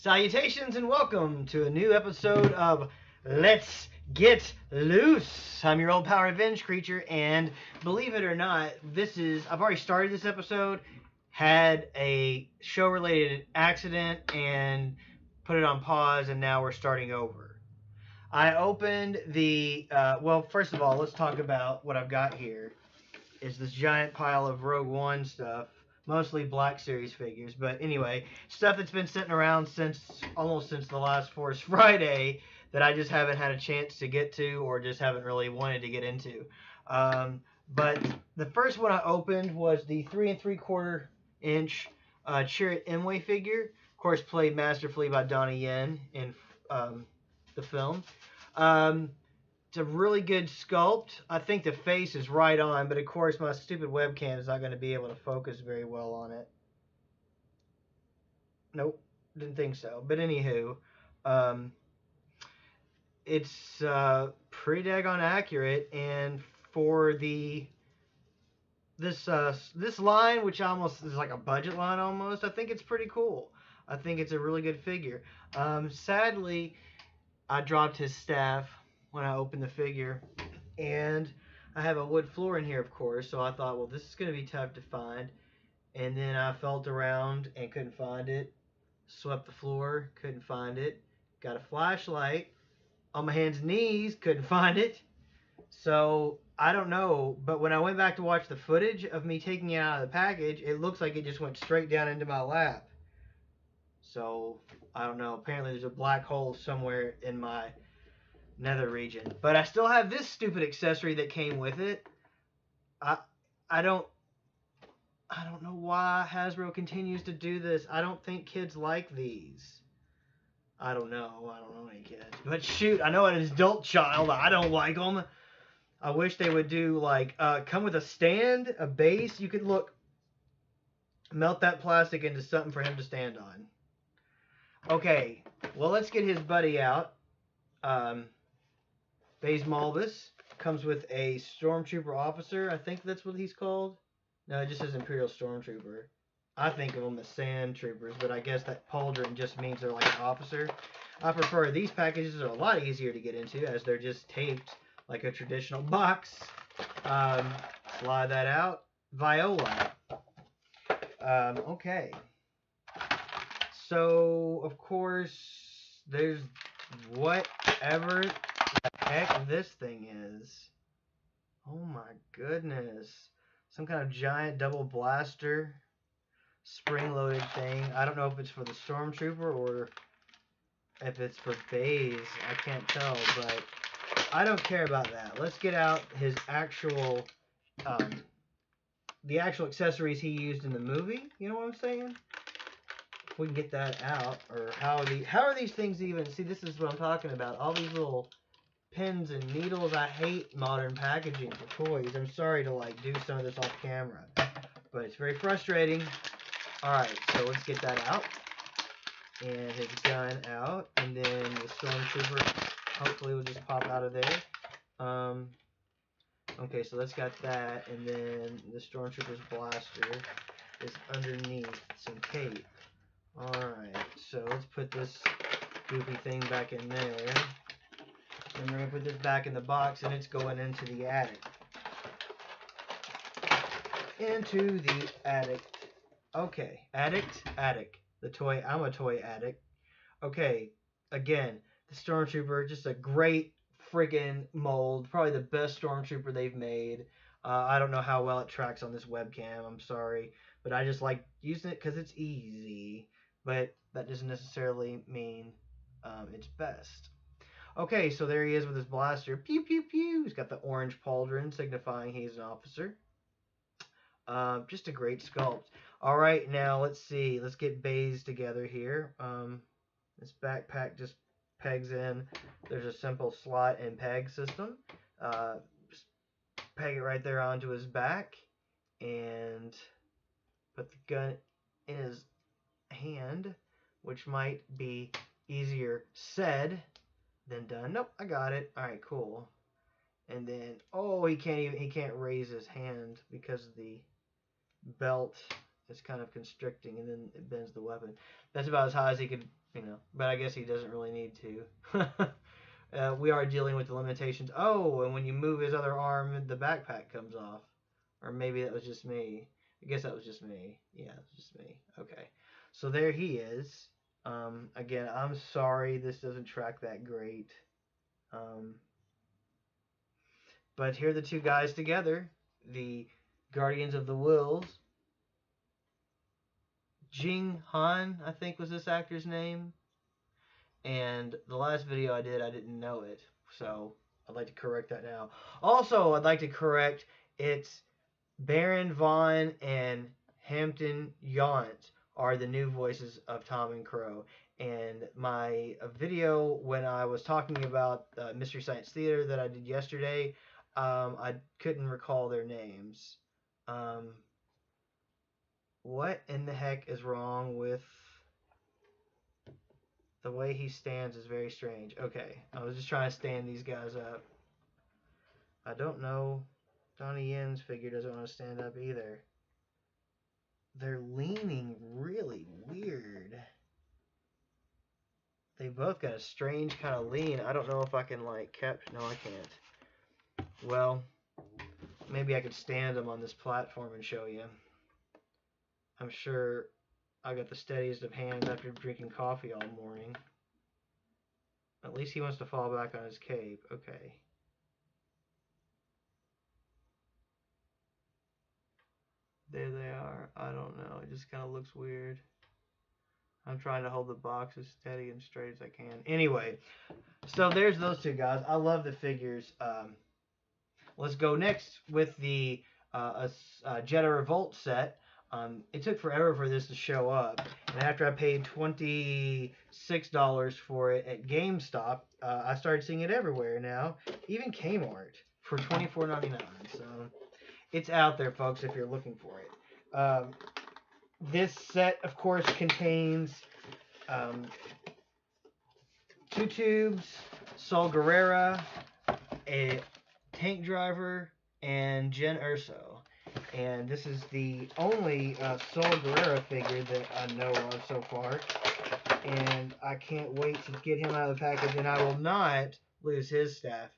Salutations and welcome to a new episode of Let's Get Loose. I'm your old power revenge creature, and believe it or not, I've already started this episode, had a show related accident, and put it on pause, and now we're starting over. I opened well, first of all, let's talk about what I've got here. Is this giant pile of Rogue One stuff, mostly Black Series figures. But anyway, stuff that's been sitting around almost since the last Force Friday that I just haven't had a chance to get to or just haven't really wanted to get into. But the first one I opened was the 3 3/4 inch Chirrut Imwe figure, of course played masterfully by Donnie Yen in the film. Um, it's a really good sculpt. I think the face is right on, but of course my stupid webcam is not going to be able to focus very well on it. Nope, didn't think so. But anywho, um, it's pretty daggone accurate, and for this line, which almost is like a budget line almost, I think it's pretty cool. I think it's a really good figure. Sadly, I dropped his staff when I opened the figure, and I have a wood floor in here, of course, so I thought, well, this is going to be tough to find. And then I felt around and couldn't find it. Swept the floor, couldn't find it. Got a flashlight on my hands and knees, couldn't find it. So I don't know, but when I went back to watch the footage of me taking it out of the package, it looks like it just went straight down into my lap. So I don't know. Apparently there's a black hole somewhere in my nether region. But I still have this stupid accessory that came with it. I I don't I don't know why Hasbro continues to do this. I don't think kids like these. I don't know. I don't know any kids. But shoot, I know an adult child. I don't like them. I wish they would do like come with a stand, a base. You could melt that plastic into something for him to stand on. Okay, well let's get his buddy out. Um, Baze Malbus comes with a Stormtrooper officer. I think that's what he's called. No, it just says Imperial Stormtrooper. I think of them as Sand Troopers, but I guess that pauldron just means they're like an officer. I prefer these packages are a lot easier to get into as they're just taped like a traditional box. Um, Slide that out. Viola. Okay. So, of course, there's whatever the heck this thing is. Oh my goodness. Some kind of giant double blaster spring-loaded thing. I don't know if it's for the Stormtrooper or if it's for Baze. I can't tell, but I don't care about that. Let's get out his um, the actual accessories he used in the movie. You know what I'm saying? If we can get that out, or how are these things even? See, this is what I'm talking about. All these little pins and needles. I hate modern packaging for toys. I'm sorry to like do some of this off camera, but it's very frustrating. Alright, so let's get that out. And his gun out. And then the Stormtrooper hopefully will just pop out of there. Okay, so let's got that. And then the Stormtrooper's blaster is underneath some tape. Alright, so let's put this goofy thing back in there. And we're going to put this back in the box, and it's going into the attic. Into the attic. Okay, addict. The toy, I'm a toy addict. Okay, again, the Stormtrooper, just a great friggin' mold. Probably the best Stormtrooper they've made. I don't know how well it tracks on this webcam, I'm sorry. But I just like using it because it's easy. But that doesn't necessarily mean it's best. Okay, so there he is with his blaster. Pew, pew, pew. He's got the orange pauldron signifying he's an officer. Just a great sculpt. All right, now let's see. Let's get Baze together here. This backpack just pegs in. There's a simple slot and peg system. Just peg it right there onto his back and put the gun in his hand, which might be easier said than done. Nope, I got it. All right, cool. And then, oh, he can't raise his hand because of the belt It's kind of constricting, and then it bends the weapon. That's about as high as he could, but I guess he doesn't really need to. We are dealing with the limitations. Oh, and when you move his other arm, the backpack comes off. Or maybe that was just me. I guess that was just me. Yeah, it was just me. Okay. So there he is. Again, I'm sorry this doesn't track that great. But here are the two guys together. The Guardians of the Wills. Jing Han, I think was this actor's name. And the last video I did, I didn't know it. So I'd like to correct that now. Also, I'd like to correct it's Baron Vaughn and Hampton Yount are the new voices of Tom and Crow. And my video when I was talking about Mystery Science Theater that I did yesterday, I couldn't recall their names. What in the heck is wrong with the way he stands is very strange. Okay, I was just trying to stand these guys up. I don't know. Donnie Yen's figure doesn't want to stand up either. They're leaning really weird. They both got a strange kind of lean. I don't know if I can like no, I can't. Well, maybe I could stand them on this platform and show you. I'm sure I got the steadiest of hands after drinking coffee all morning. At least he wants to fall back on his cape. Okay. There they are. I don't know. It just kind of looks weird. I'm trying to hold the box as steady and straight as I can. Anyway, so there's those two guys. I love the figures. Let's go next with the Jedi Revolt set. It took forever for this to show up, and after I paid $26 for it at GameStop, I started seeing it everywhere now, even Kmart for $24.99. So it's out there, folks, if you're looking for it. This set, of course, contains 2 tubes, Saul Guerrera, a tank driver, and Jen Urso. And this is the only Saul Guerrera figure that I know of so far. And I can't wait to get him out of the package, and I will not lose his staff.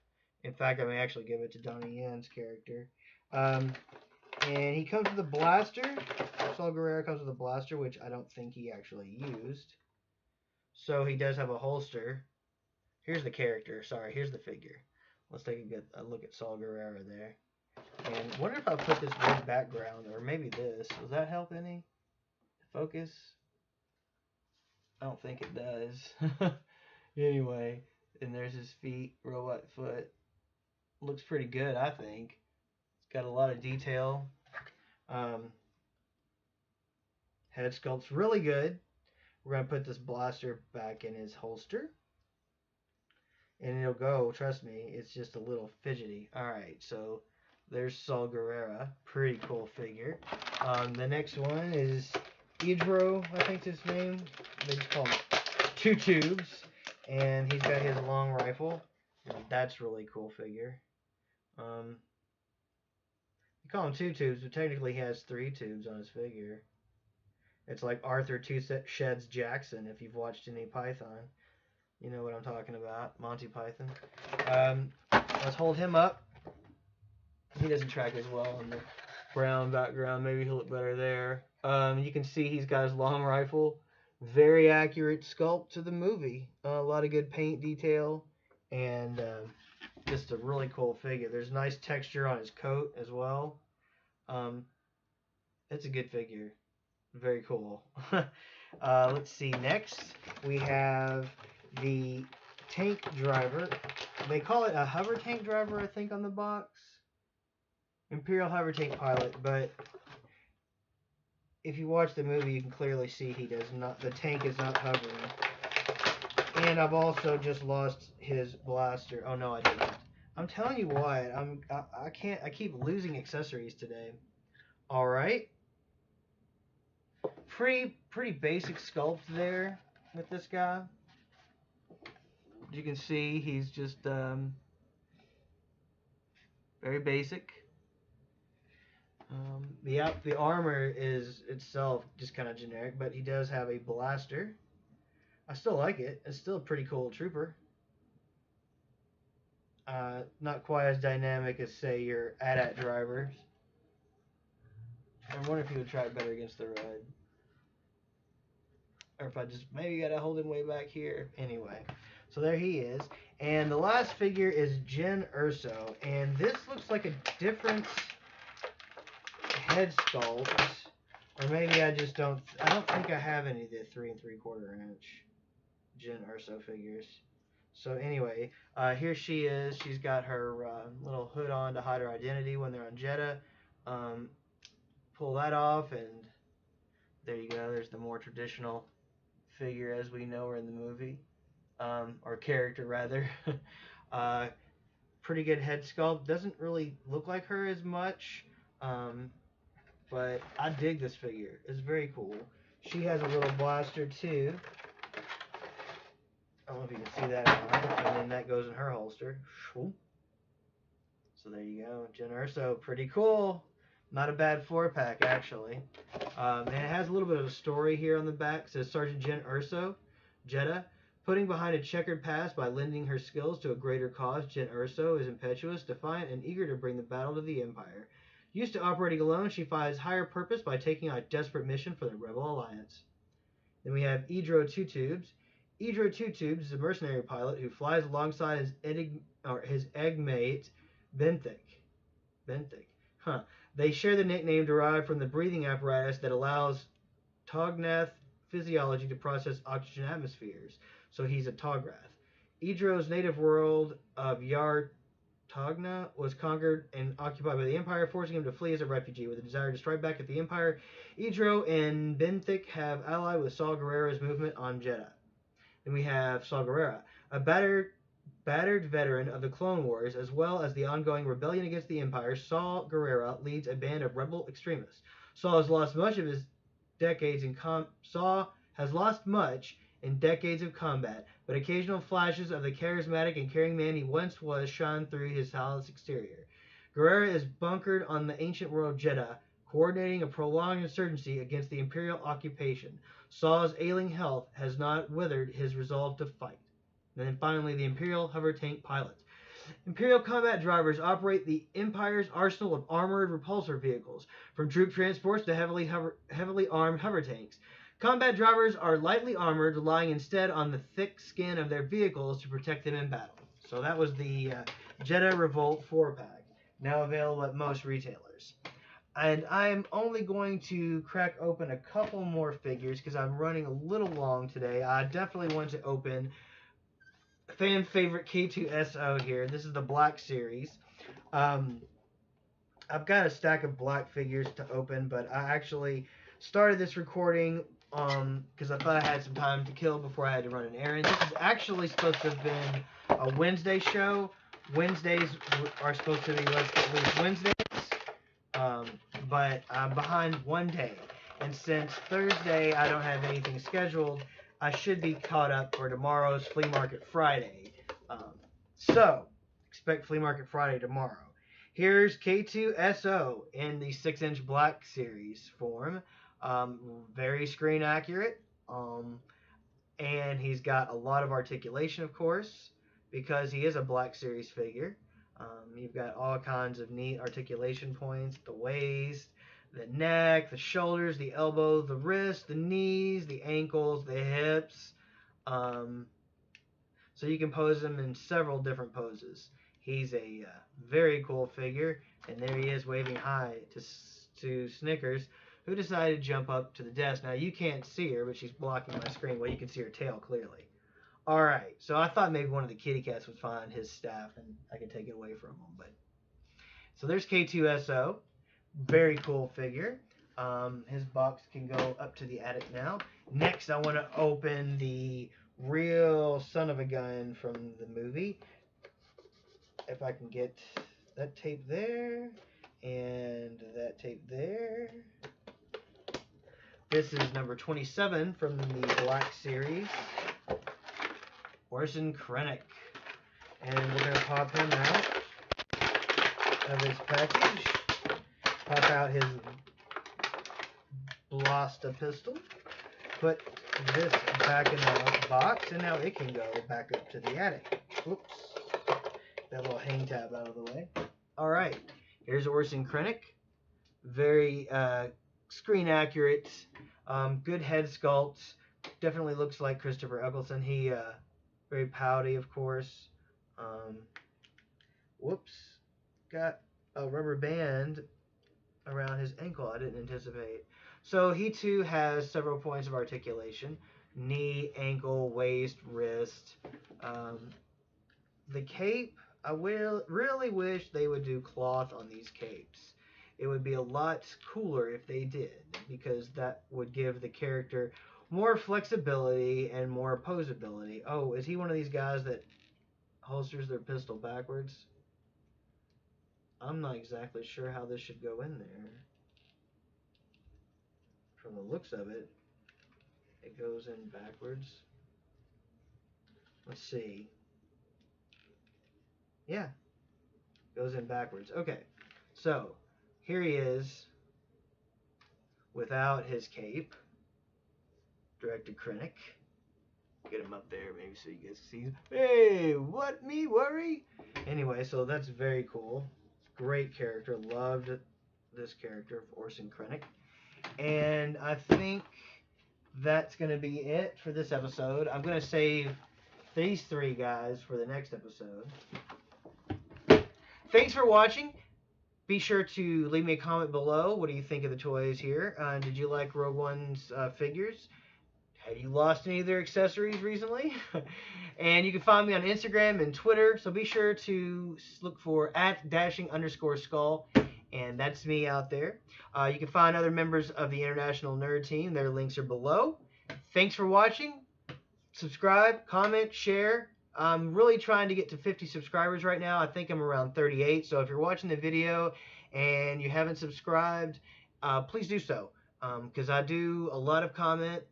In fact, I may actually give it to Donnie Yen's character. And he comes with a blaster. Saul Guerrera comes with a blaster, which I don't think he actually used. So he does have a holster. Here's the character. Sorry, here's the figure. Let's take a look at Saul Guerrera there. And I wonder if I put this red background, or maybe this. Does that help any? Focus? I don't think it does. Anyway, and there's his feet, robot foot. Looks pretty good, I think. It's got a lot of detail. Head sculpt's really good. We're going to put this blaster back in his holster. And it'll go, trust me, it's just a little fidgety. Alright, so there's Saul Guerrera. Pretty cool figure. The next one is Idro, I think's his name. They just call him 2 tubes. And he's got his long rifle. And that's really cool figure. You call him 2 tubes, but technically he has 3 tubes on his figure. It's like Arthur Two Sheds Jackson, if you've watched any Python. You know what I'm talking about, Monty Python. Let's hold him up. He doesn't track as well on the brown background. Maybe he'll look better there. You can see he's got his long rifle. Very accurate sculpt to the movie. A lot of good paint detail. And just a really cool figure. There's nice texture on his coat as well. It's a good figure. Very cool. Let's see. Next, we have the tank driver. They call it a hover tank driver, I think, on the box. Imperial hover tank pilot, but if you watch the movie, you can clearly see he does not. The tank is not hovering. And I've also just lost his blaster. Oh no, I didn't. I'm telling you what. I can't. I keep losing accessories today. All right. Pretty basic sculpt there with this guy. As you can see, he's just very basic. The armor is itself just kind of generic, but he does have a blaster. I still like it. It's still a pretty cool trooper. Not quite as dynamic as, say, your AT-AT drivers. I wonder if he would try it better against the red. Or if I just maybe gotta hold him way back here. Anyway, so there he is. And the last figure is Jyn Erso. And this looks like a different head sculpt. Or maybe I just don't. I don't think I have any of the 3 3/4 inch Jyn Erso figures. So anyway, here she is. She's got her little hood on to hide her identity when they're on Jeddah. Pull that off, and there you go. There's the more traditional figure as we know her in the movie, or character rather. Pretty good head sculpt. Doesn't really look like her as much, but I dig this figure. It's very cool. She has a little blaster too. I don't know if you can see that or not. And then that goes in her holster. So there you go. Jyn Erso, pretty cool. Not a bad 4-pack, actually. And it has a little bit of a story here on the back. It says Sergeant Jyn Erso, Jeddah. Putting behind a checkered past by lending her skills to a greater cause, Jyn Erso is impetuous, defiant, and eager to bring the battle to the Empire. Used to operating alone, she finds higher purpose by taking on a desperate mission for the Rebel Alliance. Then we have Edro Two Tubes. Edro Two Tubes is a mercenary pilot who flies alongside his egg mate, Benthic. Huh. They share the nickname derived from the breathing apparatus that allows Tognath physiology to process oxygen atmospheres. So he's a Tograth. Edro's native world of Yar Togna was conquered and occupied by the Empire, forcing him to flee as a refugee. With a desire to strike back at the Empire, Edro and Benthic have allied with Saw Gerrera's movement on Jeddah. Then we have Saw Gerrera, a battered veteran of the Clone Wars, as well as the ongoing rebellion against the Empire. Saw Gerrera leads a band of rebel extremists. Saw has lost much in decades of combat, but occasional flashes of the charismatic and caring man he once was shine through his callous exterior. Gerrera is bunkered on the ancient world of Jeddah, coordinating a prolonged insurgency against the Imperial occupation. Saw's ailing health has not withered his resolve to fight. And then finally, the Imperial hover tank pilots. Imperial combat drivers operate the Empire's arsenal of armored repulsor vehicles, from troop transports to heavily armed hover tanks. Combat drivers are lightly armored, relying instead on the thick skin of their vehicles to protect them in battle. So that was the Jeddah Revolt 4-pack, now available at most retailers. And I'm only going to crack open a couple more figures because I'm running a little long today. I definitely want to open fan favorite K2SO here. This is the Black Series. I've got a stack of black figures to open, but I actually started this recording because I thought I had some time to kill before I had to run an errand. This is actually supposed to have been a Wednesday show. Wednesdays are supposed to be Let's Get Loose Wednesdays, but I'm behind one day. And since Thursday I don't have anything scheduled, I should be caught up for tomorrow's Flea Market Friday. So, expect Flea Market Friday tomorrow. Here's K2SO in the 6-inch Black Series form. Very screen accurate. And he's got a lot of articulation, of course, because he is a Black Series figure. You've got all kinds of neat articulation points. The waist, the neck, the shoulders, the elbow, the wrist, the knees, the ankles, the hips. So you can pose him in several different poses. He's a very cool figure, and there he is waving hi to Snickers, who decided to jump up to the desk. Now you can't see her, but she's blocking my screen. Well, you can see her tail clearly. All right, so I thought maybe one of the kitty cats would find his staff and I could take it away from him. But so there's K2SO, very cool figure. His box can go up to the attic now. Next, I want to open the real son of a gun from the movie. If I can get that tape there and that tape there. This is number 27 from the Black Series, Orson Krennic. And we're going to pop him out of his package. pop out his Blasta pistol, put this back in the box, and now it can go back up to the attic. Oops. That little hang tab out of the way. Alright, here's Orson Krennic. Very screen accurate, good head sculpt. Definitely looks like Christopher Eccleston. He very pouty, of course. Whoops, got a rubber band around his ankle. I didn't anticipate. So he too has several points of articulation: knee, ankle, waist, wrist. The cape, I really wish they would do cloth on these capes. It would be a lot cooler if they did, because that would give the character more flexibility and more posability. Oh, is he one of these guys that holsters their pistol backwards? I'm not exactly sure how this should go in there. From the looks of it, it goes in backwards. Let's see. Yeah, goes in backwards. Okay, so here he is without his cape. Director Krennic. Get him up there maybe so you guys see. Hey, what, me worry? Anyway, so that's very cool. Great character. Loved this character, Orson Krennic. And I think that's going to be it for this episode. I'm going to save these three guys for the next episode. Thanks for watching. Be sure to leave me a comment below. What do you think of the toys here? Did you like Rogue One's figures? Have you lost any of their accessories recently? And you can find me on Instagram and Twitter, so be sure to look for @dashing_skull, and that's me out there. You can find other members of the International Nerd Team. Their links are below. Thanks for watching. Subscribe, comment, share. I'm really trying to get to 50 subscribers right now. I think I'm around 38, so if you're watching the video and you haven't subscribed, please do so, because I do a lot of content.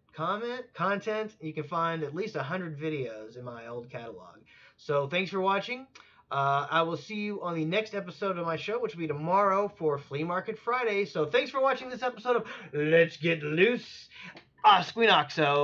You can find at least 100 videos in my old catalog. So thanks for watching. I will see you on the next episode of my show, which will be tomorrow for Flea Market Friday. So thanks for watching this episode of Let's Get Loose. OSQUINOXO.